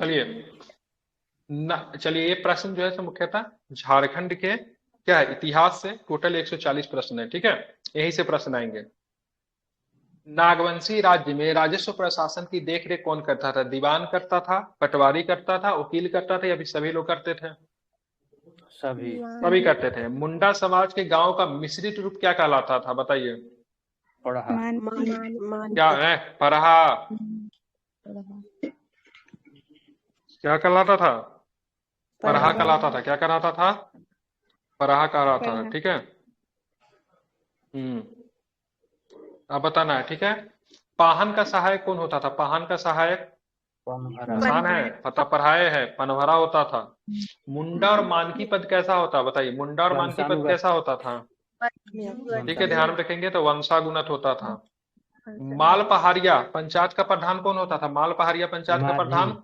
चलिए चलिए ये प्रश्न जो है सो मुख्यतः झारखंड के क्या है इतिहास से टोटल 140 प्रश्न है, ठीक है। यहीं से प्रश्न आएंगे। नागवंशी राज्य में राजस्व प्रशासन की देखरेख कौन करता था? दीवान करता था, पटवारी करता था, वकील करता था, या फिर सभी लोग करते थे? सभी। सभी करते थे। मुंडा समाज के गांव का मिश्रित रूप क्या कहलाता था, बताइए। पढ़ा। क्या है? परहा। क्या कहलाता था? परहा कहलाता था। क्या कहलाता था? परहा कहलाता था, ठीक है। हम्म। अब बताना है, ठीक है। पाहन का सहायक कौन होता था? पाहन का सहायक पनहरा। आसान है, पता पढ़ाए है, पनवरा होता था। मुंडा और मानकी पद कैसा होता, बताइए। मुंडा और मानकी पद वंशानुगत। कैसा होता था? ठीक है, ध्यान में वंशानुगत। रखेंगे तो वंशागुणत होता था। माल पहाड़िया पंचायत का प्रधान कौन होता था? माल पहाड़िया पंचायत का माझी। प्रधान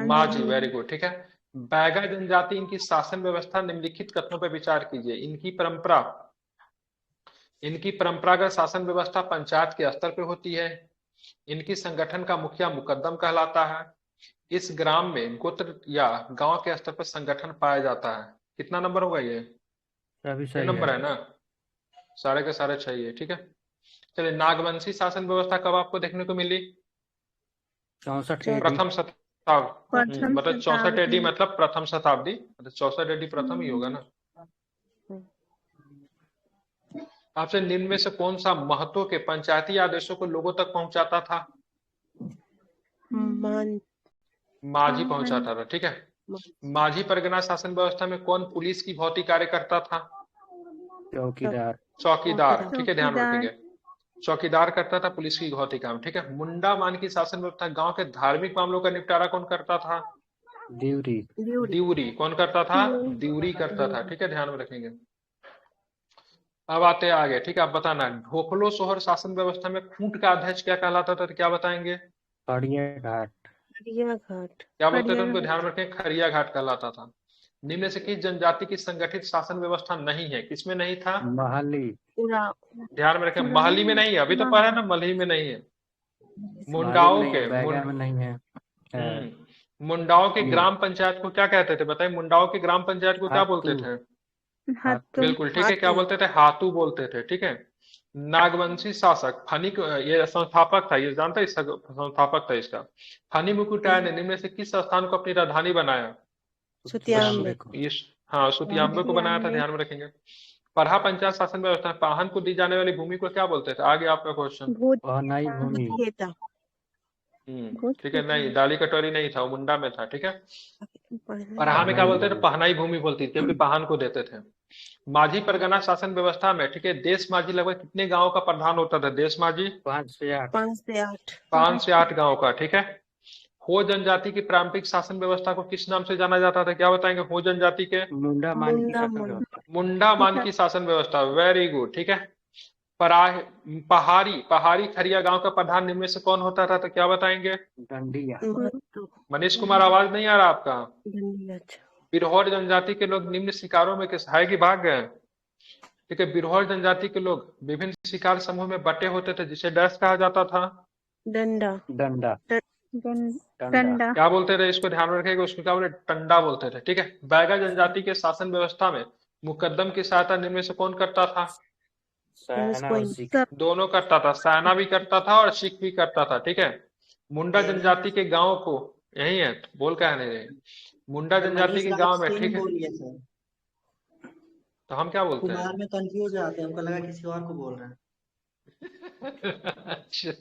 माझी, वेरी गुड, ठीक है। बैगा जनजाति इनकी शासन व्यवस्था निम्नलिखित कथनों पर विचार कीजिए। इनकी परंपरागत शासन व्यवस्था पंचायत के स्तर पे होती है। इनकी संगठन का मुखिया मुकद्दम कहलाता है। इस ग्राम में गोत्र या गांव के स्तर पर संगठन पाया जाता है। कितना नंबर होगा ये? सभी ये सही है। नंबर है ना? सारे के सारे चाहिए, ठीक है। चलिए, नागवंशी शासन व्यवस्था कब आपको देखने को मिली? 64 एडी। प्रथम शताब्दी, मतलब 64 एडी मतलब प्रथम शताब्दी, मतलब 64 एडी प्रथम ही होगा ना। आपसे निम्न में से कौन सा महत्व के पंचायती आदेशों को लोगों तक पहुंचाता था? माझी पहुंचाता था, ठीक है। माझी परगना शासन व्यवस्था में कौन पुलिस की भौतिक कार्य करता था? चौकीदार। चौकीदार, ठीक है, ध्यान में रखेंगे। चौकीदार करता था पुलिस की गौती काम, ठीक है। मुंडा मान की शासन व्यवस्था गांव के धार्मिक मामलों का निपटारा कौन करता था? दिवरी। दिउरी कौन करता था? दिउरी करता था, ठीक है, ध्यान में रखेंगे। अब आते हैं आगे, ठीक है। आप बताना, ढोकलो सोहर शासन व्यवस्था में खूंट का अध्यक्ष क्या कहलाता था, तो क्या बताएंगे? खड़िया घाट। क्या बोलते थे उनको? ध्यान में रखें, खरिया घाट कहलाता था। निम्न से किस जनजाति की संगठित शासन व्यवस्था नहीं है? किसमें नहीं था? महली। ध्यान में रखें, महली में नहीं है, अभी तो पढ़ा ना, मलही में नहीं है। महली में मुंडाओं नहीं है, के बैगा में नहीं है। मुंडाओं के ये ग्राम पंचायत को क्या कहते थे, बताइए। मुंडाओं के ग्राम पंचायत को क्या हातू। बोलते थे? हातू। बिल्कुल ठीक है, क्या बोलते थे? हातू बोलते थे, ठीक है। नागवंशी शासक फनी ये संस्थापक था, ये जानता है? इसका संस्थापक था इसका। फनी मुकुटाय ने निम्न में से किस स्थान को अपनी राजधानी बनाया? सुतियांबे को। हाँ, सुतियांबे को बनाया था, ध्यान में रखेंगे। परहा पंचायत शासन व्यवस्था में पाहन को दी जाने वाली भूमि को क्या बोलते थे? आगे आपका क्वेश्चन। पहनाई भूमि। ठीक है, नहीं, डाली कटोरी नहीं था, वो मुंडा में था, ठीक है। परहा में क्या पहनाई बोलते थे? भूमि। पहनाई भूमि बोलती थी, क्योंकि पाहन को देते थे। माझी परगना शासन व्यवस्था में, ठीक है, देश माझी लगभग कितने गांव का प्रधान होता था? देश माझी 5 से 8। 5 से 8 गांव का, ठीक है। हो जनजाति की पारंपरिक शासन व्यवस्था को किस नाम से जाना जाता था? क्या बताएंगे? हो जनजाति के मुंडा मान की शासन व्यवस्था। मुंडा मान की शासन व्यवस्था, वेरी गुड, ठीक है। पराह पहाड़ी पहाड़ी खरिया गांव का प्रधान निम्न में से कौन होता था, तो क्या बताएंगे? डंडिया। मनीष कुमार, आवाज नहीं आ रहा आपका। बिरहोर जनजाति के लोग निम्न शिकारों में किस है कि भाग गए? ठीक है, बिरहोर जनजाति के लोग विभिन्न शिकार समूह में बटे होते थे, जिसे डैश कहा जाता था। डंडा। डंडा। क्या बोलते थे इसको? ध्यान में रखेगा, उसको क्या बोले? टंडा बोलते थे, ठीक है। बैगा जनजाति के शासन व्यवस्था में मुकद्दम की सहायता निम्न में से कौन करता था? सहना और सिख। दोनों करता था, सेना भी करता था और सिख भी करता था, ठीक है। मुंडा जनजाति के गांव को, यही है तो बोल क्या नहीं रहे, मुंडा जनजाति मनीष के राज गांव में, सिंह ठीक है। बोलिए सर। तो हम क्या बोलते कुमार हैं? में कंफ्यूज हो जाते हैं, हमको लगा किसी और को बोल रहे हैं। अच्छा।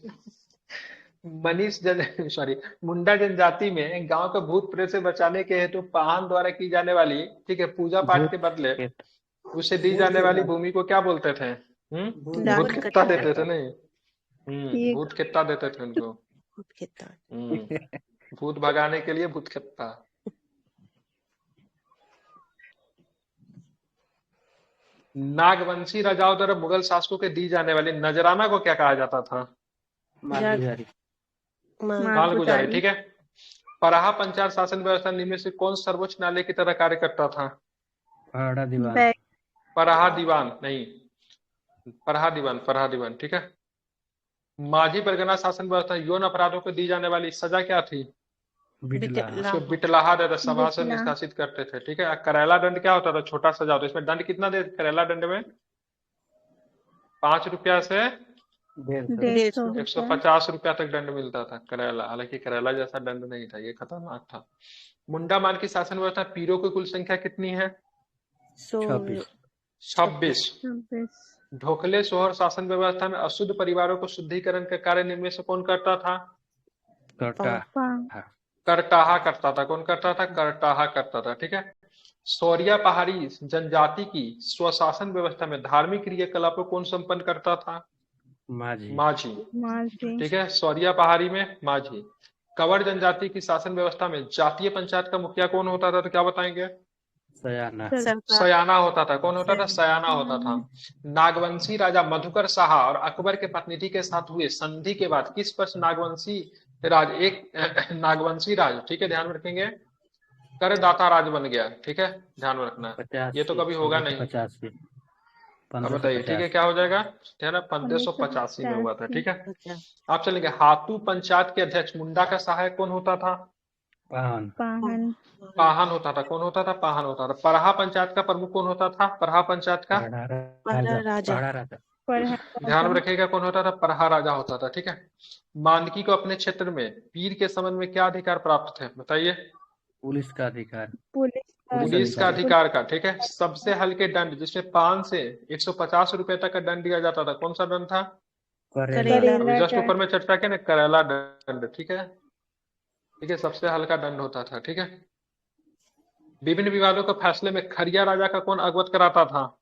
मनीष जन सॉरी, मुंडा जनजाति में गांव को भूत प्रेत से बचाने के हेतु पाहन द्वारा की जाने वाली, ठीक है, पूजा पाठ भूत के बदले खेत। उसे दी भूत जाने वाली खेतरा। भूमि को क्या बोलते थे? भूत भूत खेतरा। कित्ता देते थे, नहीं। भूत कित्ता देते थे उनको। भूत भगाने के लिए भूत कित्ता। नागवंशी राजाओं द्वारा मुगल शासकों के दी जाने वाली नजराना को क्या कहा जाता था? मालगुजारी। मालगुजारी, ठीक है। परहा पंचायत शासन व्यवस्था निम्न में से कौन सर्वोच्च न्यायालय की तरह कार्य करता था? पहाड़ा दीवान। परहा दीवान नहीं, परहा दीवान, ठीक है। माझी परगना शासन व्यवस्था यौन अपराधों को दी जाने वाली सजा क्या थी? बिटला उसको बिटलाहा दंड सभा से निष्कासित करते थे, ठीक है। करेला दंड क्या होता था? छोटा सजा होता, इसमें दंड कितना दे करेला दंड में? 5 रुपया से 150 150 रुपया तक दंड मिलता था करेला। हालांकि करेला जैसा दंड नहीं था, ये खतरनाक था। मुंडा मान की शासन व्यवस्था पीरों की कुल संख्या कितनी है? 26 26। ढोकले सोहर शासन व्यवस्था में अशुद्ध परिवारों को शुद्धिकरण का कार्य निम्न में से कौन करता था? करटाहा करता था। कौन करता था? करटाहा करता था, ठीक है। सौरिया पहाड़ी जनजाति की स्वशासन व्यवस्था में धार्मिक क्रियाकलाप को कौन संपन्न करता था? माझी, ठीक है। सौरिया पहाड़ी में माझी। कंवर जनजाति की शासन व्यवस्था में जातीय पंचायत का मुखिया कौन होता था? तो क्या बताएंगे? सयाना होता था। कौन होता था? सयाना होता था। नागवंशी राजा मधुकर शाह और अकबर के प्रतिनिधि के साथ हुए संधि के बाद किस वर्ष नागवंशी राज एक नागवंशी राज, ठीक है, ध्यान में रखेंगे, करदाता राज बन गया, ठीक है, ध्यान में रखना। ये तो कभी होगा नहीं। अब बताइए, ठीक है, क्या हो जाएगा? ठीक है ना, 1585 में हुआ था, ठीक है। आप चलेंगे हातू पंचायत के अध्यक्ष मुंडा का सहायक कौन होता था? पाहन होता था। कौन होता था? पाहन होता था। परहा पंचायत का प्रमुख कौन होता था? परहा पंचायत का राजा ध्यान में रखिएगा, कौन होता था? परहा राजा होता था, ठीक है। मांडकी को अपने क्षेत्र में पीर के संबंध में क्या अधिकार प्राप्त थे? बताइए। पुलिस का अधिकार पुलिस का अधिकार का, ठीक है। सबसे हल्के दंड जिसमें 5 से 150 रुपए तक का दंड दिया जाता था, कौन सा दंड था? करेला जस्ट ऊपर में चर्चा किया ना, करेला दंड, ठीक है, ठीक है, सबसे हल्का दंड होता था, ठीक है। विभिन्न विवादों के फैसले में खरिया राजा का कौन अवगत कराता था?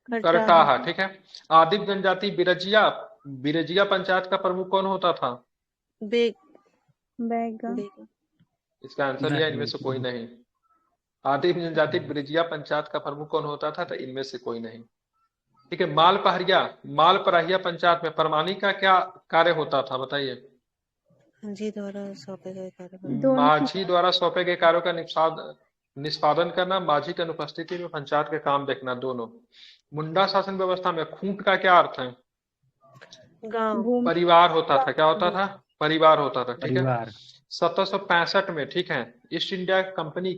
करटाहा, ठीक है। आदिम जनजाति बिरजिया बिरजिया पंचायत का प्रमुख कौन होता था? इसका आंसर लिया इनमें से कोई नहीं। आदिम जनजाति बिरजिया पंचायत का प्रमुख कौन होता था? तो इनमें से कोई नहीं, ठीक है। मालपरहिया पंचायत में परमानी का क्या कार्य होता था? बताइए। माझी द्वारा सौंपे गए कार्यों का निष्पादन करना, माझी की अनुपस्थिति में पंचायत के काम देखना, दोनों। मुंडा शासन व्यवस्था में खूंट का क्या अर्थ है? परिवार होता था। क्या होता था? परिवार होता था, ठीक है। 1765 में, ठीक है, ईस्ट इंडिया कंपनी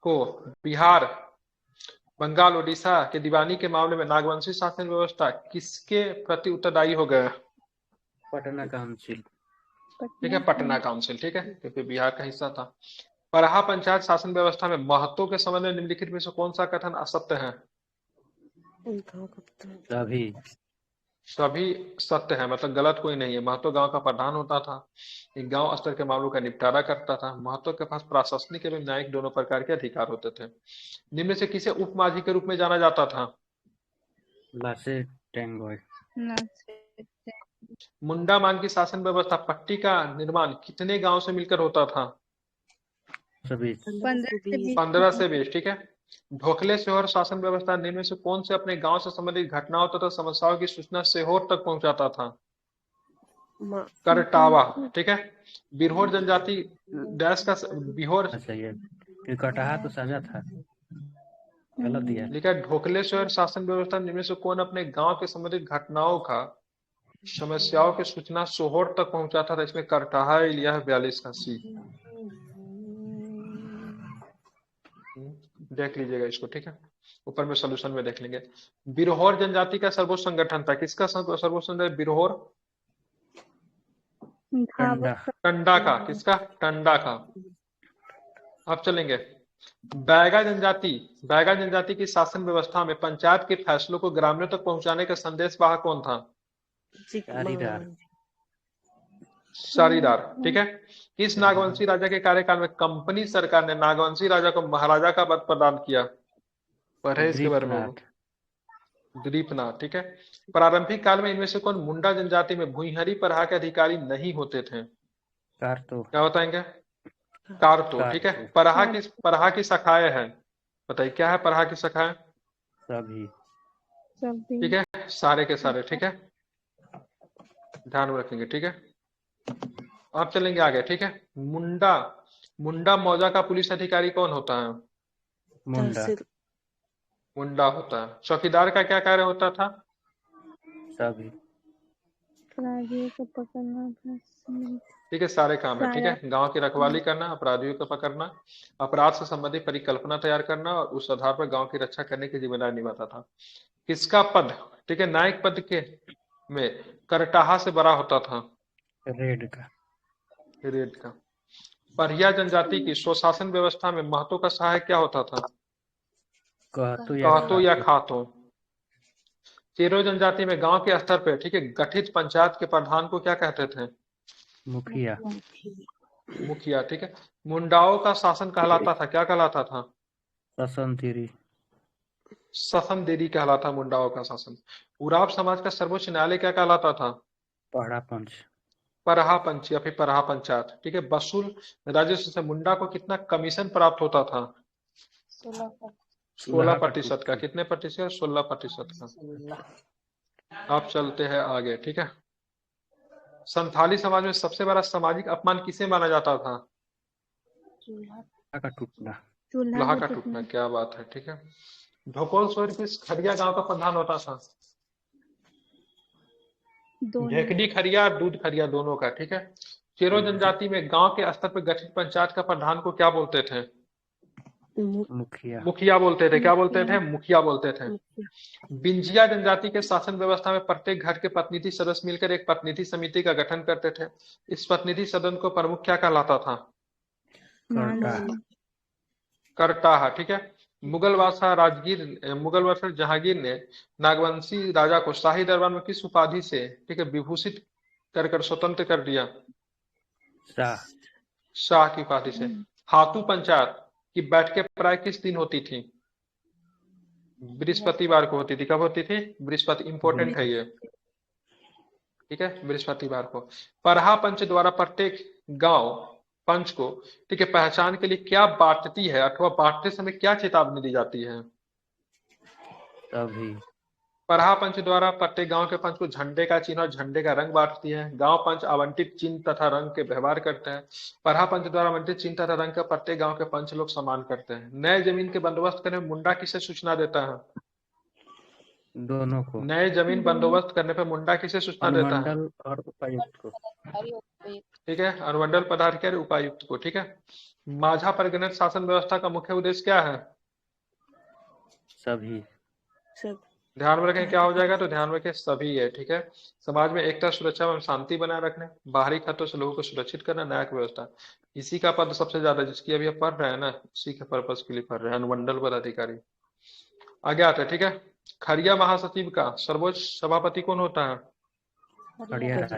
को बिहार, बंगाल, उड़ीसा के दीवानी के मामले में नागवंशी शासन व्यवस्था किसके प्रति उत्तरदायी हो गया? पटना काउंसिल, ठीक है, पटना काउंसिल, ठीक है, क्योंकि बिहार का हिस्सा था। परहा पंचायत शासन व्यवस्था में महत्व के संबंध में निम्नलिखित में से कौन सा कथन असत्य है? सभी सत्य है, मतलब गलत कोई नहीं है। महतो गांव का प्रधान होता था, एक गांव स्तर के मामलों का निपटारा करता था। महतो के पास प्रशासनिक एवं न्यायिक दोनों प्रकार के अधिकार होते थे। निम्न में से किसे उपमाझी के रूप में जाना जाता था? मुंडा मान की शासन व्यवस्था पट्टी का निर्माण कितने गांव से मिलकर होता था? 15 से 20, ठीक है। ढोकले सेहोर शासन व्यवस्था निम्न में से कौन से अपने गांव से संबंधित घटनाओं तथा समस्याओं की सूचना सेहोर तक पहुंचाता था? करटावा, ठीक है। बिरहोर जनजाति डैश का बिहोर कटाहा तो साझा था, गलत दिया। लिखा ढोकले सेहोर शासन व्यवस्था निम्न में से कौन अपने गांव के संबंधित घटनाओं का समस्याओं की सूचना सोहोर तक पहुंचाता था? इसमें करटाहा लिया है 42 का सी। देख लीजिएगा इसको, ठीक है, ऊपर में सोल्यूशन में देख लेंगे। बिरहोर जनजाति का सर्वोच्च संगठन था, किसका सर्वोच्च संगठन? बिरहोर टंडा का, किसका? टंडा का। अब चलेंगे बैगा जनजाति की शासन व्यवस्था में पंचायत के फैसलों को ग्रामीणों तक पहुंचाने का संदेश वाहक कौन था? सारीदार, ठीक है। किस नागवंशी राजा के कार्यकाल में कंपनी सरकार ने नागवंशी राजा को महाराजा का पद प्रदान किया? परहेज के बारे में, द्वीपनाथ, ठीक है। प्रारंभिक काल में इनमें से कौन मुंडा जनजाति में भुईहरी परहा के अधिकारी नहीं होते थे? क्या बताएंगे? कारतो, ठीक है। परहा की शाखाएं हैं, बताइए क्या है परहा की शाखाएं? सभी, ठीक है, सारे के सारे, ठीक है, ध्यान में रखेंगे, ठीक है। अब चलेंगे आगे, ठीक है। मुंडा मौजा का पुलिस अधिकारी कौन होता है? मुंडा होता है। चौकीदार का क्या कार्य होता था? सभी, ठीक है, सारे काम है। ठीक सारा। है, गांव की रखवाली करना, अपराधियों को पकड़ना, अपराध से संबंधित परिकल्पना तैयार करना और उस आधार पर गांव की रक्षा करने की जिम्मेदारी निभाता था। किसका पद, ठीक है, नायक पद के में करटाहा से बड़ा होता था? रेड का। रेड का। परिया जनजाति की स्वशासन व्यवस्था में महतो का सहायक क्या होता था? कहतु या कहतो या खातु। खातो। चेरो जनजाति में गांव के स्तर पर, ठीक है, गठित पंचायत के प्रधान को क्या कहते थे? मुखिया। मुखिया। ठीक है, मुंडाओं का शासन कहलाता था, क्या कहलाता था? ससंतिरी। ससन देरी कहलाता मुंडाओं का शासन। उराव समाज का सर्वोच्च न्यायालय क्या कहलाता था? पहड़ा पंच। परहा पंच या फिर परहा पंचायत। ठीक है, वसूल राजस्व से मुंडा को कितना कमीशन प्राप्त होता था? 16% का। कितने प्रतिशत? 16% का। आप चलते हैं आगे। ठीक है, संथाली समाज में सबसे बड़ा सामाजिक अपमान किसे माना जाता था? का टूटना। लोहा का टूटना। क्या बात है। ठीक है, ढोकोल सोर किस खरिया गांव का प्रधान होता था? ढेकड़ी खरिया और दूध खरिया दोनों का। ठीक है, चेरो जनजाति में गांव के स्तर पर गठित पंचायत का प्रधान को क्या बोलते थे? मुखिया। मुखिया बोलते थे। क्या बोलते थे? मुखिया बोलते थे। बिंजिया जनजाति के शासन व्यवस्था में प्रत्येक घर के प्रतिनिधि सदस्य मिलकर एक प्रतिनिधि समिति का गठन करते थे। इस प्रतिनिधि सदन को प्रमुख क्या कहलाता था? करटाहा। करटाहा। ठीक है, मुगल बादशाह जहांगीर ने नागवंशी राजा को शाही दरबार में किस उपाधि से, ठीक है, विभूषित कर कर स्वतंत्र कर दिया? शाह। शाह की उपाधि से। हाथू पंचायत की बैठकें प्राय किस दिन होती थी? बृहस्पतिवार को होती थी। कब होती थी? बृहस्पति। इंपॉर्टेंट है ये। ठीक है, बृहस्पतिवार को। परहा पंच द्वारा प्रत्येक गांव पंच को, ठीक है, पहचान के लिए क्या बांटती है अथवा बांटते समय क्या चेतावनी दी जाती है? तभी। परहा पंच द्वारा प्रत्येक गांव के पंच को झंडे का चिन्ह और झंडे का रंग बांटती है। गांव पंच आवंटित चिन्ह तथा रंग के व्यवहार करते हैं। परहा पंच द्वारा आवंटित चिन्ह तथा रंग का प्रत्येक गांव के पंच लोग सम्मान करते हैं। नए जमीन के बंदोबस्त करने में मुंडा किसे सूचना देता है? दोनों को। नए जमीन बंदोबस्त करने पर मुंडा किसे सूचना देता है? अनुमंडल और उपायुक्त को। ठीक है, अनुमंडल पदाधिकारी उपायुक्त को। ठीक है, माझा परिगणित शासन व्यवस्था का मुख्य उद्देश्य क्या है? सभी। सब। ध्यान में रखें, क्या हो जाएगा? तो ध्यान में रखें सभी है। ठीक है, समाज में एकता, सुरक्षा एवं शांति बनाए रखने, बाहरी खतरों से लोगों को सुरक्षित करना, न्यायिक व्यवस्था। इसी का पद सबसे ज्यादा, जिसकी अभी आप पढ़ रहे हैं ना, इसी के पर्पज के लिए पढ़ रहे हैं, अनुमंडल पदाधिकारी। आगे आते हैं। ठीक है, खरिया महासचिव का सर्वोच्च सभापति कौन होता है? खड़िया राजा।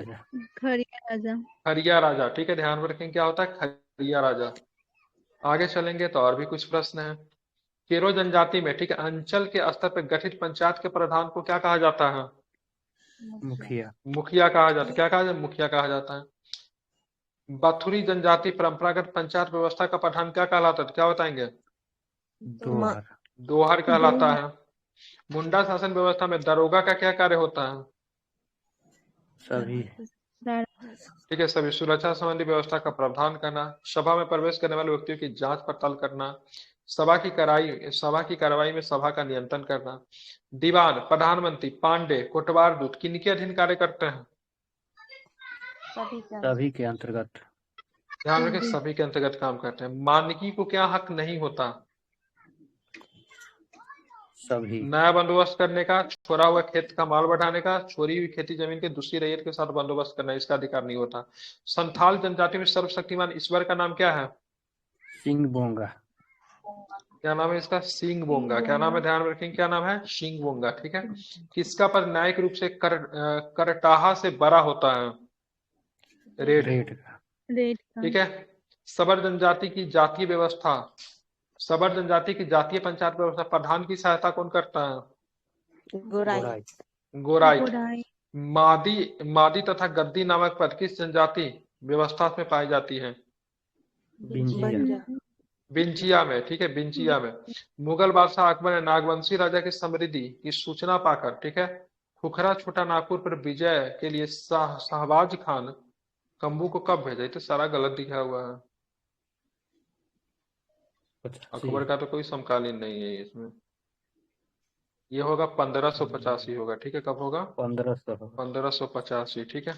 खरिया राजा। खरिया राजा। ठीक है, ध्यान में रखें क्या होता है? खरिया राजा। आगे चलेंगे तो और भी कुछ प्रश्न है। केरो जनजाति में, ठीक है, अंचल के स्तर पर गठित पंचायत के प्रधान को क्या कहा जाता है? मुखिया। मुखिया कहा जाता है। क्या कहा जाता है? मुखिया कहा जाता है। बथुरी जनजाति परंपरागत पंचायत व्यवस्था का प्रधान क्या कहलाता है? क्या बताएंगे? दोहर। दोहर कहलाता है। मुंडा शासन व्यवस्था में दरोगा का क्या कार्य होता है? सभी। ठीक है, सभी सुरक्षा संबंधी व्यवस्था का प्रावधान करना, सभा में प्रवेश करने वाले व्यक्तियों की जांच पड़ताल करना, सभा की कार्रवाई में सभा का नियंत्रण करना। दीवान, प्रधानमंत्री, पांडे, कोटवार दूत किनके अधीन कार्य करते हैं? सभी के अंतर्गत। ध्यान रखें, सभी के अंतर्गत काम करते हैं। मानकी को क्या हक नहीं होता? सभी। नया बंदोबस्त करने का, छोड़ा हुआ खेत का माल बढ़ाने का, छोड़ी हुई खेती जमीन के दूसरी रैयत के साथ बंदोबस्त करना, इसका अधिकार नहीं होता। संथाल जनजाति में सर्वशक्तिमान ईश्वर का नाम क्या है? सिंह बोंगा। क्या नाम है इसका? सिंह बोंगा। क्या नाम है? ध्यान में रखेंगे, क्या नाम है? सिंह बोंगा। ठीक है, किसका पद न्यायिक रूप से करटाहा से बड़ा होता है? रेड। रेड का। ठीक है, सबर जनजाति की जातीय व्यवस्था, सबर जनजाति की जातीय पंचायत व्यवस्था प्रधान की सहायता कौन करता है? गोराई। गोराइट। मादी मादी तथा गद्दी नामक पद किस जनजाति व्यवस्था में पाई जाती है? बिंजिया। बिंचिया में। ठीक है, बिंचिया में। मुगल बादशाह अकबर ने नागवंशी राजा की समृद्धि की सूचना पाकर, ठीक है, खुखरा छोटा नागपुर पर विजय के लिए शाहबाज खान कम्बू को कब भेजा? तो सारा गलत दिखा हुआ है। अकबर का तो कोई समकालीन नहीं है इसमें। ये होगा 1585 होगा। ठीक है, कब होगा? 1500। 1585। ठीक है,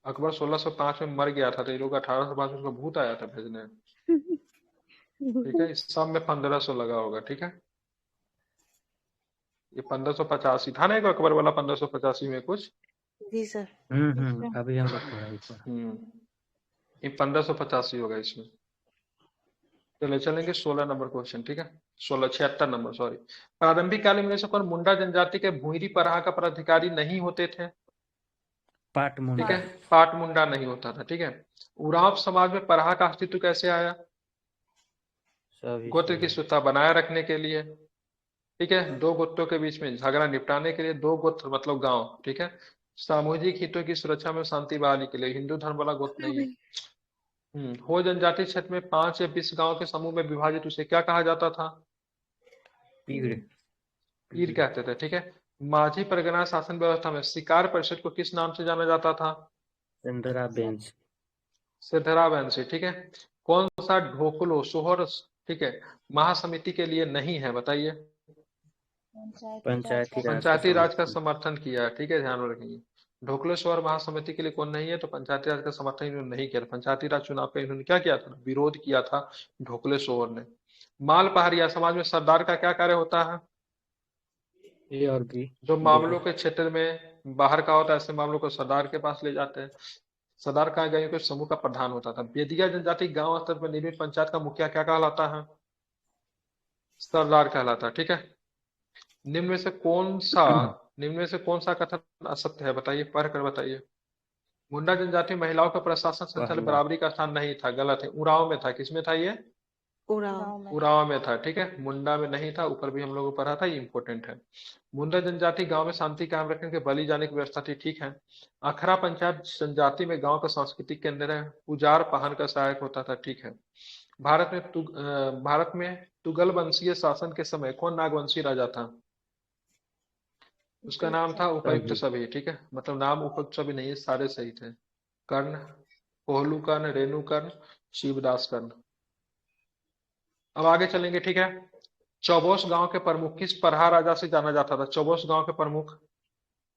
अकबर 1605 में मर गया था, तो ये लोग 1805 में उसको भूत आया था भेजने। ठीक है, इस सब में 1500 लगा होगा। ठीक है, ये 1585 था ना, एक अकबर वाला 1585 में कुछ। जी सर। अभी हम लोग पढ़ा इस पर। ये 1585 होगा इसमें। चले चलेंगे 16 नंबर क्वेश्चन। ठीक है, 76 नंबर, सॉरी। प्रारंभिक काल में से कौन मुंडा जनजाति के भूइरी पराहा का पदाधिकारी नहीं होते थे? पाट ठीक मुंडा। है, पाट मुंडा नहीं होता था। ठीक है, उरांव समाज में पराहा का अस्तित्व कैसे आया? सभी गोत्र की सही। शुद्धता बनाए रखने के लिए। ठीक है, दो गोत्रों के बीच में झगड़ा निपटाने के लिए, दो गोत्र मतलब गांव। ठीक है, सामूहिक हितों की सुरक्षा में, शांति बहाली के लिए। हिंदू धर्म वाला गोत्र नहीं है। हो जनजाति क्षेत्र में 5 या 20 गांव के समूह में विभाजित उसे क्या कहा जाता था? पीड़। पीर कहते थे। ठीक है, माझी परगना शासन व्यवस्था में शिकार परिषद को किस नाम से जाना जाता था? इंदिरा बेंच। सिद्धरा वंशी। ठीक है, कौन सा ढोकलो सोहर, ठीक है, महासमिति के लिए नहीं है, बताइए? पंचायती राज का समर्थन किया है। ठीक है, ध्यान में रखेंगे। ढोकले सोहर महासमिति के लिए कौन नहीं है? तो पंचायती राज का समर्थन इन्होंने नहीं किया। पंचायती राज चुनाव का इन्होंने क्या किया था? विरोध किया था ढोकले सोहर ने। माल पहाड़िया समाज में सरदार का क्या कार्य होता है? ए और बी। जो मामलों के क्षेत्र में बाहर का होता है, ऐसे मामलों को सरदार के पास ले जाते हैं। सरदार का गायों के समूह का प्रधान होता था। बेदिया जनजाति गांव स्तर पर निर्मित पंचायत का मुखिया क्या कहलाता है? सरदार कहलाता है। ठीक है, निम्न में से कौन सा निम्न में से कौन सा कथन असत्य है, बताइए, पढ़ कर बताइए। मुंडा जनजाति महिलाओं का प्रशासन संचालन बराबरी का स्थान नहीं था, गलत है। उरांव में था। किसमें था ये? उरांव। उरांव में था। ठीक है, मुंडा में नहीं था। ऊपर भी हम लोगों को पढ़ा था, ये इंपॉर्टेंट है। मुंडा जनजाति गांव में शांति कायम रखने के बलि जाने की व्यवस्था थी। ठीक है, अखरा पंचायत जनजाति में गांव का सांस्कृतिक केंद्र है। पुजार पहन का सहायक होता था। ठीक है, भारत में तुगल वंशीय शासन के समय कौन नागवंशी राजा था? उसका नाम था उपयुक्त सभी। ठीक है, मतलब नाम उपयुक्त सभी नहीं है, सारे सही थे। कर्ण, कोहलू कर्ण, रेणु कर्ण, शिवदास कर्ण। अब आगे चलेंगे। ठीक है, चौबोस गांव के प्रमुख किस परहा राजा से जाना जाता था? चौबोस गांव के प्रमुख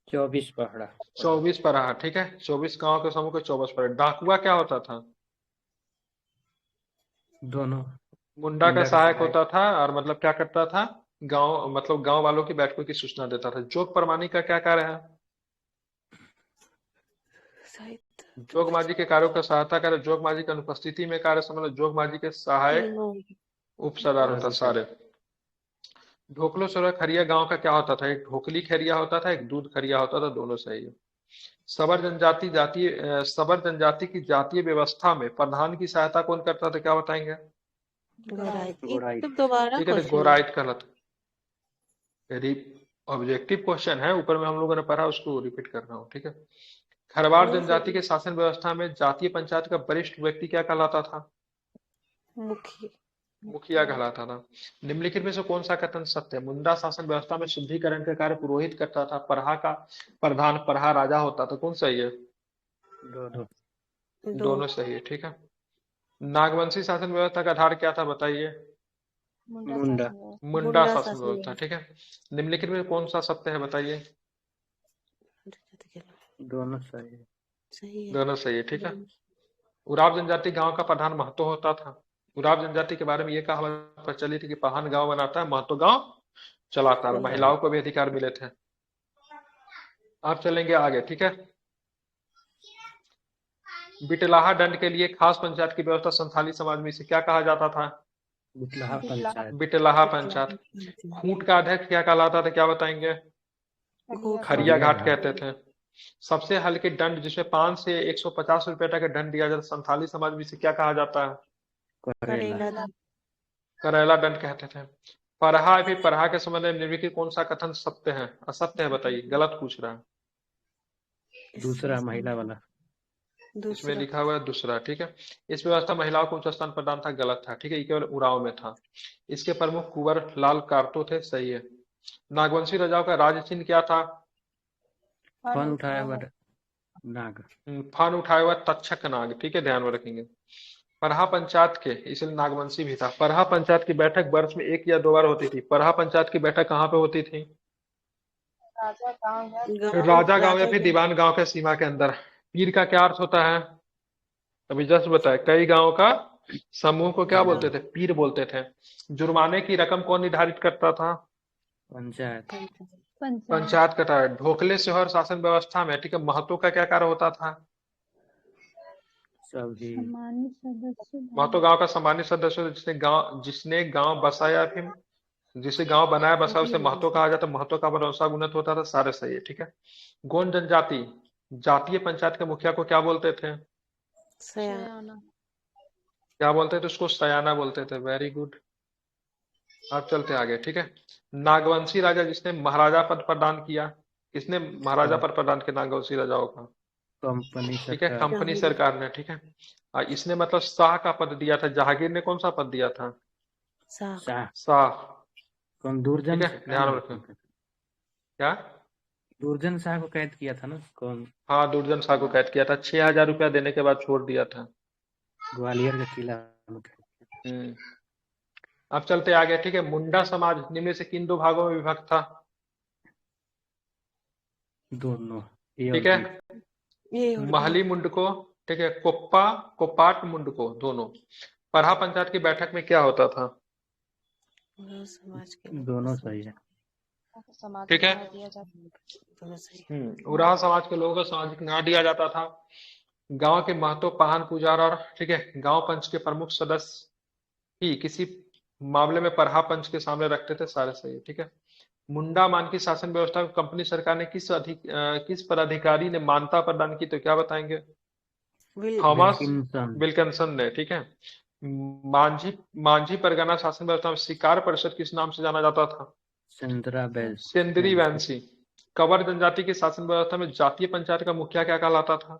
24 पहाड़ा। 24 परहा। ठीक है, 24 गांव के समूह के 24 परहा। डाकुआ क्या होता था? दोनों। मुंडा का सहायक होता था, और मतलब क्या करता था? गांव मतलब गांव वालों की बैठकों की सूचना देता था। जोग परमानी का क्या कार्य है? जोग माझी के कार्यों का सहायता करे। जोग माझी की अनुपस्थिति में कार्य समझ, जोग माझी के सहायक उप सरदार होता सारे। ढोकलो सोलह खरिया गांव का क्या होता था? एक ढोकली खरिया होता था, एक दूध खरिया होता था, दोनों सही है। सबर जनजाति की जातीय व्यवस्था में प्रधान की सहायता कौन करता था, क्या बताएंगे? घोराइत। दोबारा ठीक है, तो घोराइत कहलाता। ऑब्जेक्टिव क्वेश्चन है, ऊपर में हम लोगों ने पढ़ा, उसको रिपीट कर रहा हूँ। ठीक है, खरवार जनजाति के शासन व्यवस्था में जातीय पंचायत का वरिष्ठ व्यक्ति क्या कहलाता था? मुखिया कहलाता था। निम्नलिखित में से कौन सा कथन सत्य है? मुंडा शासन व्यवस्था में शुद्धिकरण का कार्य पुरोहित करता था। परहा का प्रधान परहा राजा होता था। कौन सही है? दोनों सही है। ठीक है, नागवंशी शासन व्यवस्था का आधार क्या था, बताइए? मुंडा शासन व्यवस्था। ठीक है, निम्नलिखित में कौन सा सत्य है, बताइए? दोनों सही है। दोनों सही है। ठीक है, उराव जनजाति गांव का प्रधान महतो होता था। उराव जनजाति के बारे में ये कहावत प्रचलित है कि पहान गांव बनाता है, महतो गांव चलाता है। महिलाओं को भी अधिकार मिले थे। अब चलेंगे आगे। ठीक है, बिटलाहा दंड के लिए खास पंचायत की व्यवस्था संथाली समाज में इसे क्या कहा जाता था? बिटलाहा पंचायत। खूंट का अध्यक्ष क्या कहलाता था, क्या बताएंगे? खरिया घाट कहते थे। सबसे हल्के दंड जिसमें 5 से 150 रुपए तक का दंड दिया जाता, संथाली समाज में इसे क्या कहा जाता है? करेला दंड कहते थे। परहा भी परहा के संबंध में निम्नलिखित कौन सा कथन सत्य है, असत्य है, बताइए? गलत पूछ रहा है। दूसरा महिला वाला। इसमें लिखा हुआ है दूसरा। ठीक है, इस व्यवस्था महिलाओं को उच्च स्थान प्रदान था, गलत था। ठीक है, ये केवल उराव में था। इसके प्रमुख कुंवर लाल कार्तो थे, सही है। नागवंशी राजाओं का राज चिन्ह क्या था? फन उठाया हुआ नाग। फन उठाया हुआ तक्षक नाग। ठीक है, ध्यान में रखेंगे। परहा पंचायत के, इसलिए नागवंशी भी था। परहा पंचायत की बैठक वर्ष में 1 या 2 बार होती थी। परहा पंचायत की बैठक कहाँ पे होती थी? राजा गांव या फिर दीवान गांव के सीमा के अंदर। पीर का क्या अर्थ होता है? अभी जस्ट बताए, कई गांवों का समूह को क्या बोलते थे? पीर बोलते थे। जुर्माने की रकम कौन निर्धारित करता था? पंचायत। पंचायत। पंचायत करता है। ढोकले से और शासन व्यवस्था में, ठीक है, महतो का क्या कार्य होता था? सभी। सामान्य सदस्य महतो गांव का सामान्य सदस्य होता है, जिसने गांव बसाया, फिर जिसे गांव बनाया बसा उसे महतो कहा जाता। महतो का वंशागुणत होता था। सारे सही है, ठीक है। गोंड जनजाति जातीय पंचायत के मुखिया को क्या बोलते थे? सयाना। क्या बोलते थे उसको? सयाना बोलते थे। Very good. अब चलते आगे, ठीक है। नागवंशी राजा जिसने महाराजा पद प्रदान किया, किसने महाराजा पद प्रदान किया नागवंशी राजाओं का? कंपनी ठीक है, सरकार। कंपनी सरकार ने, ठीक है। और इसने मतलब शाह का पद दिया था। जहांगीर ने कौन सा पद दिया था? शाह। शाह। शाह। कौन? ठीक दुर्जन है, शाह का ध्यान नाम रखें। था? क्या? दुर्जन शाह को कैद किया था ना कौन? हाँ, दुर्जन शाह को कैद किया था। 6,000 रुपया देने के बाद छोड़ दिया था। ग्वालियर का किला में कैद किया। हम्म। अब चलते आगे, ठीक है। मुंडा समाज निम्न में से किन दो भागों में विभक्त था? दोनों, ए और ठीक है। बी। ये और महली मुंडको, ठीक है, कोप्पा कोपाट मुंडको, दोनों। परहा पंचायत की बैठक में क्या होता था? भी समाज के लोग दोनों सही है। समाज ठीक है। दोनों सही। उराव समाज के लोगों को सामाजिक न्याय दिया जाता था। गांव के महतो पाहन पुजार और, ठीक है, गांव पंच के प्रमुख सदस्य ही किसी मामले में परहा पंच के सामने रखते थे। सारे सही है, ठीक है। मुंडा मान की शासन व्यवस्था को कंपनी सरकार ने किस पदाधिकारी ने मान्यता प्रदान की, तो क्या बताएंगे? Thomas Wilkinson. विल्किंसन ने, ठीक है। मांझी मांझी परगना शासन व्यवस्था में शिकार परिषद किस नाम से जाना जाता था? सेंद्रा बेल्ट। सेंदरी वैंसी। कंवर जनजाति की शासन व्यवस्था में जातीय पंचायत का मुखिया क्या कहलाता था?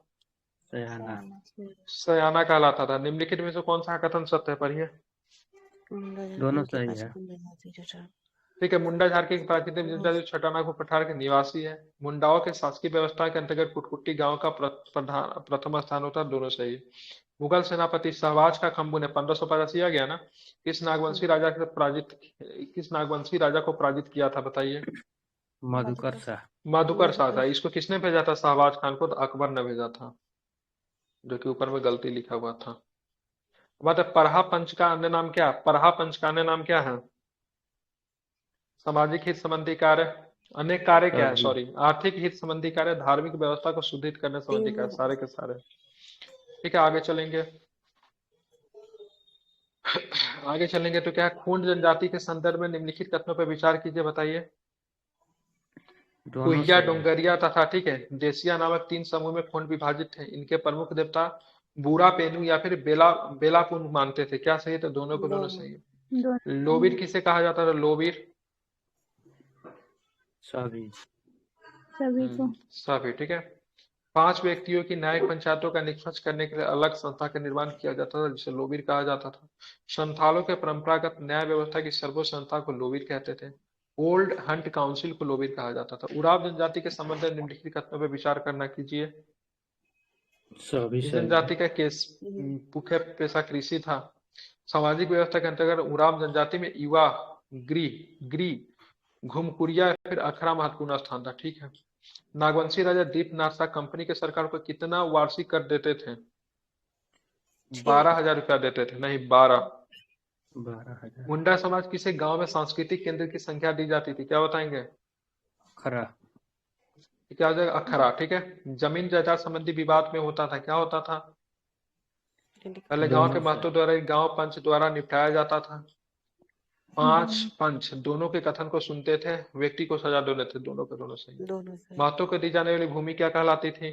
सयाना। सयाना कहलाता था। निम्नलिखित में से कौन सा कथन सत्य है? पढ़िए। दोनों सही है। ठीक है। मुंडा झारखंड की प्राकृतिक जनजाति छटानागपुर पठार के निवासी है। मुंडाओं के शासकीय व्यवस्था के अंतर्गत कुटकुटी गांव का प्रथम स्थान होता है। दोनों सही है। मुगल सेनापति शहबाज का खम्बू ने 1585 आ गया ना, किस नागवंशी राजा से पराजित किस नागवंशी राजा को पराजित किया था? बताइए। मधुकर शाह। मधुकर शाह था। इसको किसने भेजा था? शहबाज खान को। तो अकबर ने भेजा था, जो कि ऊपर में गलती लिखा हुआ था। बात है, परहा पंच का अन्य नाम क्या? परहा पंच का अन्य नाम क्या है? सामाजिक हित संबंधी कार्य। अनेक कार्य क्या है? सभी। सॉरी, आर्थिक हित संबंधी कार्य, धार्मिक व्यवस्था को सुदृढ़ करने संबंधी कार्य, सारे के सारे। ठीक है, आगे चलेंगे। आगे चलेंगे तो क्या है, खूंड जनजाति के संदर्भ में निम्नलिखित कथनों पर विचार कीजिए। बताइए। दोनों कुहिया, सही है। डोंगरिया तथा, ठीक है, देसिया नामक 3 समूह में खूंड विभाजित है। इनके प्रमुख देवता बूढ़ा पेनू या फिर बेलापुन मानते थे। क्या सही है? तो दोनों को दोनों सही है। लोबीर किसे कहा जाता था? लोबीर। सभी। सभी को। सभी, ठीक है। 5 व्यक्तियों की न्यायिक पंचायतों का निष्पक्ष करने के लिए अलग संस्था का निर्माण किया जाता था, जिसे लोबीर कहा जाता था। संथालों के परंपरागत न्याय व्यवस्था की सर्वोच्च संस्था को लोबीर कहते थे। ओल्ड हंट काउंसिल को लोबीर कहा जाता था। उराव जनजाति के संबंध में निम्नलिखित कथनों पर विचार करना कीजिए। सभी इस सही है। जनजाति का केस मुख्य पेशा कृषि था। सामाजिक व्यवस्था के अंतर्गत उराव जनजाति में युवा, ग्री, घुमकुरिया या फिर अखरा महत्वपूर्ण स्थान था। ठीक है। नागवंशी राजा दीपनाथ शाह कंपनी के सरकार को कितना वार्षिक कर देते थे? 12,000 रुपया देते थे। नहीं, 12। 12,000। मुंडा समाज किसे गांव में सांस्कृतिक केंद्र की संख्या दी जाती थी? क्या बताएंगे? खरा। क्या हो जाएगा? अखरा। ठीक है। जमीन जायदाद संबंधी विवाद में होता था, क्या होता था? पहले गांव के दोनों महत्व सही। द्वारा एक गांव पंच द्वारा निपटाया जाता था। 5 पंच दोनों के कथन को सुनते थे, व्यक्ति को सजा देते थे। दोनों के दोनों सही। दोनों सही। महत्व को दी जाने वाली भूमि क्या कहलाती थी?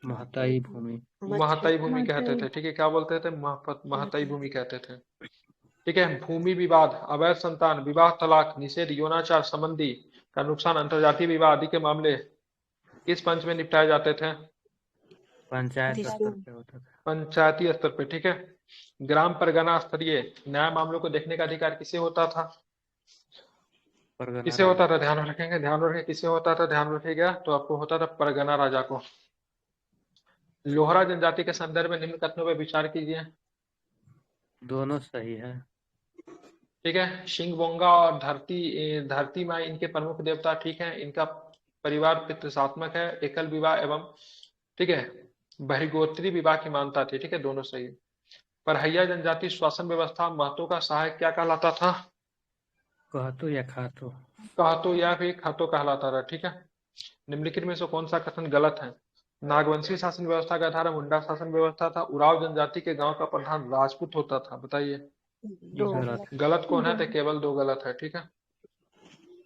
महताई भूमि। महताई भूमि कहते थे। ठीक है। क्या बोलते थे? महताई भूमि कहते थे। ठीक है। भूमि विवाद, अवैध संतान, विवाह, तलाक, निषेध, यौनाचार संबंधी का नुकसान, अंतरजातीय विवाह आदि के मामले किस पंच में निपटाए जाते थे? पंचायत स्तर पे होता था। पंचायती स्तर पे। ठीक है। ग्राम परगना स्तरीय न्याय मामलों को देखने का अधिकार किसे होता था? परगना किसे राजा। होता था? ध्यान रखेंगे, ध्यान रखें। किसे होता था? ध्यान रखिएगा। तो आपको होता था परगना राजा को। लोहरा जनजाति के संदर्भ में निम्न कथनों पर विचार कीजिए। दोनों सही है। ठीक है। शिंगबोंगा और धरती माई इनके प्रमुख देवता। ठीक है। इनका परिवार पितृसात्मक है। एकल विवाह एवं ठीक है। बहिर्गोत्रीय विवाह की मान्यता थी, ठीक है, दोनों सही है। परहैया जनजाति शासन व्यवस्था महतो का सहायक क्या कहलाता था? कहतो या खातो? कहतो या फिर खातो कहलाता था, ठीक है। निम्नलिखित में से कौन सा कथन गलत है? नागवंशी शासन व्यवस्था का आधार मुंडा शासन व्यवस्था था। उराव जनजाति के गांव का प्रधान राजपूत होता था। बताइए ये दो गलत है। गलत कौन है? दो तो केवल दो गलत है, ठीक है।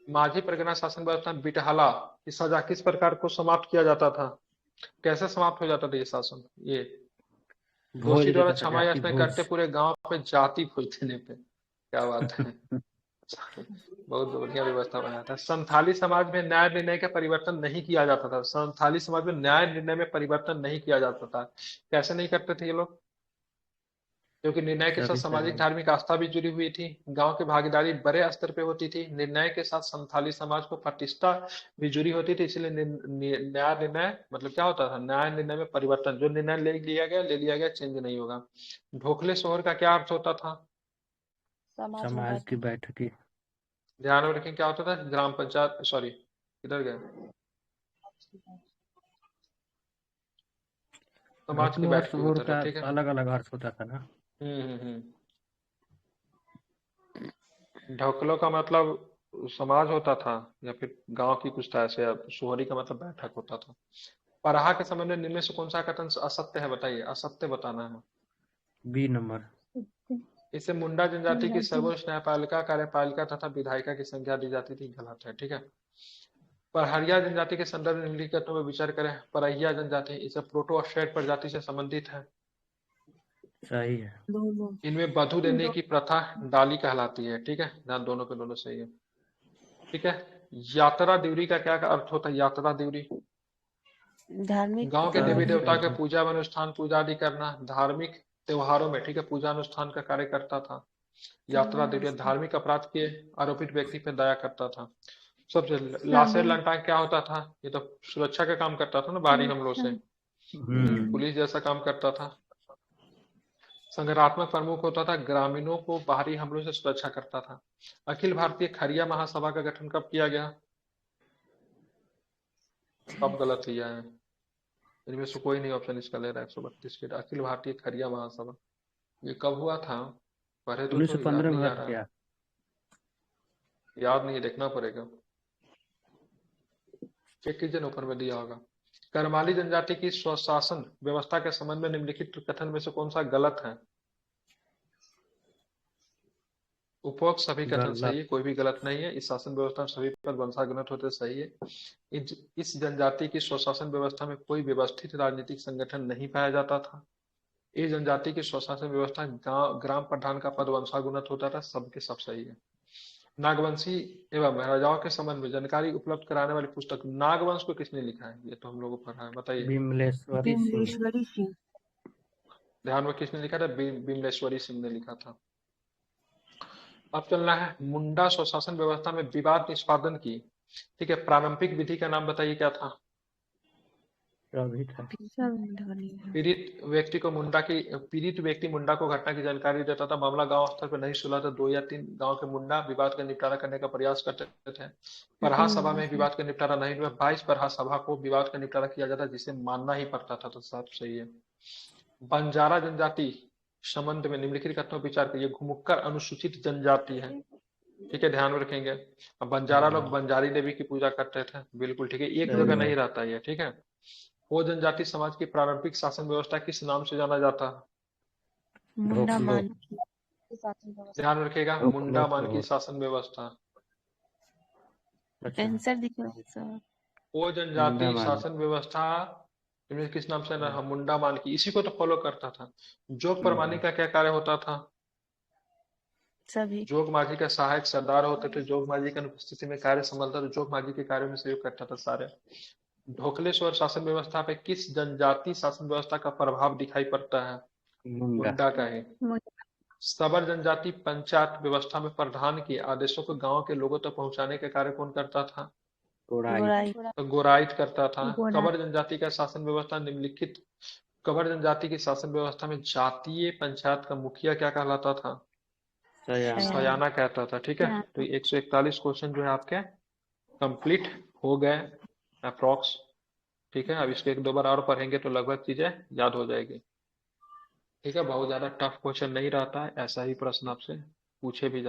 माझी परगना शासन व्यवस्था में बिटहला की सजा किस प्रकार को समाप्त किया जाता था? कैसे समाप्त हो जाता था ये शासन? ये भोज दोषी द्वारा देता था, क्षमा जाति याचना भोज। करते पूरे गांव पे जाति भोज देने पे। क्या बात है। बहुत बढ़िया व्यवस्था बनाया था। संथाली समाज में न्याय निर्णय का परिवर्तन नहीं किया जाता था। संथाली समाज में न्याय निर्णय में परिवर्तन नहीं किया जाता था। कैसे नहीं करते थे ये लोग? क्योंकि निर्णय के साथ सभी सामाजिक सही। धार्मिक आस्था भी जुड़ी हुई थी। गांव की भागीदारी बड़े स्तर पे होती थी। निर्णय के साथ संथाली समाज को प्रतिष्ठा भी जुड़ी होती थी। इसलिए न्याय निर्णय मतलब क्या होता था? न्याय निर्णय में परिवर्तन, जो निर्णय ले लिया गया, चेंज नहीं होगा। ढोकले सोहर का क्या अर्थ होता था? समाज की बैठकी। ध्यान में रखें, क्या होता था? ग्राम पंचायत, सॉरी किधर गए, समाज की ढोकलो और बैठक सुहुर होता था, का ठीक है। अलग अलग अर्थ होता था ना। हम्म। ढोकलो का मतलब समाज होता था या फिर गांव की कुछ था ऐसे, या सोहरी का मतलब बैठक होता था। पराहा के समय में निम्न में से कौन सा कथन असत्य है? बताइए, असत्य बताना है। B number. सत्य। इसे मुंडा जनजाति की मुंडा जी। सर्वोच्च न्यायपालिका, कार्यपालिका तथा विधायिका की संज्ञा दी जाती थी। गलत है, ठीक है। परहरिया जनजाति के संदर्भ में निम्नलिखित में विचार करें। परहिया जनजाति इसे प्रोटो स्ट्रेट प्रजाति से संबंधित है। सही है। दोनों इनमें वधु देने की प्रथा डाली कहलाती है, ठीक है। ध्यान, दोनों पे दोनों सही है, ठीक है। यात्रा दिवरी का क्या अर्थ होता है? यात्रा दिवरी धार्मिक गांव के देवी धार्मिक देवता के अनुष्ठान। पूजा अनुष्ठान, पूजा आदि करना, धार्मिक त्योहारों में, ठीक है, पूजा अनुष्ठान का कार्य करता था। यात्रा दिवरी धार्मिक अपराध के आरोपित व्यक्ति पर दया करता था। सबसे लाशेर साबुन। लंटाक क्या होता था? ये तो सुरक्षा का काम करता था ना, बाहरी हमलों से। पुलिस जैसा काम करता था। संगठनात्मक प्रमुख होता था, ग्रामीणों को बाहरी हमलों से सुरक्षा करता था। अखिल भारतीय खरिया महासभा का गठन कब किया गया? सब गलत किया है, इनमें से कोई नहीं ऑप्शन इसका ले रहा है। 132 के अखिल भारतीय खरिया महासभा, ये कब हुआ था? पढ़े तो 1915 याद में नहीं हुआ आ था रहा है। क्या? याद नहीं, देखना पड़ेगा, चेक कीजिए ना, ऊपर में दिया होगा। करमाली जनजाति की स्वशासन व्यवस्था के संबंध में निम्नलिखित कथन में से कौन सा गलत है? उपरोक्त सभी कथन गलत। सही है, कोई भी गलत नहीं है। इस शासन व्यवस्था में सभी पद वंशागणित होते, सही है। इस जनजाति की स्वशासन व्यवस्था में कोई व्यवस्थित राजनीतिक संगठन नहीं पाया जाता था। इस जनजाति की स्वशासन व्यवस्था गांव ग्राम प्रधान का पद वंशागुणत होता था। सबके सब सही है। नागवंशी एवं राजाओं के संबंध में जानकारी उपलब्ध कराने वाली पुस्तक नागवंश को किसने लिखा है? ये तो हम लोगों को पढ़ा है, बताइए। विमलेश्वरी सिंह। बिमलेश्वरी सिंह। ध्यान में, किसने लिखा था? बिमलेश्वरी सिंह ने लिखा था। अब चलना है मुंडा स्वशासन व्यवस्था में विवाद निष्पादन की, ठीक है, प्रारंभिक विधि का नाम बताइए, क्या था? सभी था। पीड़ित व्यक्ति मुंडा को घटना की जानकारी देता था। मामला गांव स्तर पर नहीं सुलझा तो 2 या 3 गांव के मुंडा विवाद का निपटारा करने का प्रयास करते थे। परहा सभा में विवाद का निपटारा नहीं हुआ। 22 परहा सभा को विवाद का निपटारा किया जाता, जिसे मानना ही पड़ता था, तो सब सही है। बंजारा जनजाति संबंध में निम्नलिखित कथनों पर विचार करिए। घुमुक्कर अनुसूचित जनजाति है, ठीक है, ध्यान में रखेंगे। अब बंजारा लोग बंजारी देवी की पूजा करते थे, बिल्कुल ठीक है, एक सही जगह है। नहीं रहता है, ठीक है। वो जनजाति समाज की प्रारंभिक शासन व्यवस्था किस नाम से जाना जाता है? मुंडा ढोकलो। मान ध्यान रखेगा, ढोकलो मुंडा मान की सोहर। शासन व्यवस्था। अच्छा। आंसर दिखा सर। वो मुंडा जनजाति मान। शासन व्यवस्था इनमें किस नाम से ना? मुंडा मान की, इसी को तो फॉलो करता था। जोग परमानी का क्या कार्य होता था? सभी जोग माझी का सहायक सरदार होते थे। जोग माझी की अनुपस्थिति में कार्य संभालता था, जोग माझी के कार्य में सहयोग करता था सारे। ढोकलेश्वर शासन व्यवस्था पे किस जनजाति शासन व्यवस्था का प्रभाव दिखाई पड़ता है? मुंडा। मुंडा का है। सबर जनजाति पंचायत व्यवस्था में प्रधान के आदेशों को गांव के लोगों तक पहुंचाने का कार्य कौन करता था? गोराई। तो गोराइट करता था। गोरा। कबर जनजाति का शासन व्यवस्था निम्नलिखित कबर जनजाति की शासन व्यवस्था में जातीय पंचायत का मुखिया क्या कहलाता था? सयाना। सयाना कहता था, ठीक है। तो 141 क्वेश्चन जो है आपके कंप्लीट हो गए अप्रोक्स। ठीक है, अब इसको एक दो बार और पढ़ेंगे तो लगभग चीजें याद हो जाएगी। ठीक है, बहुत ज्यादा टफ क्वेश्चन नहीं रहता है, ऐसा ही प्रश्न आपसे पूछे भी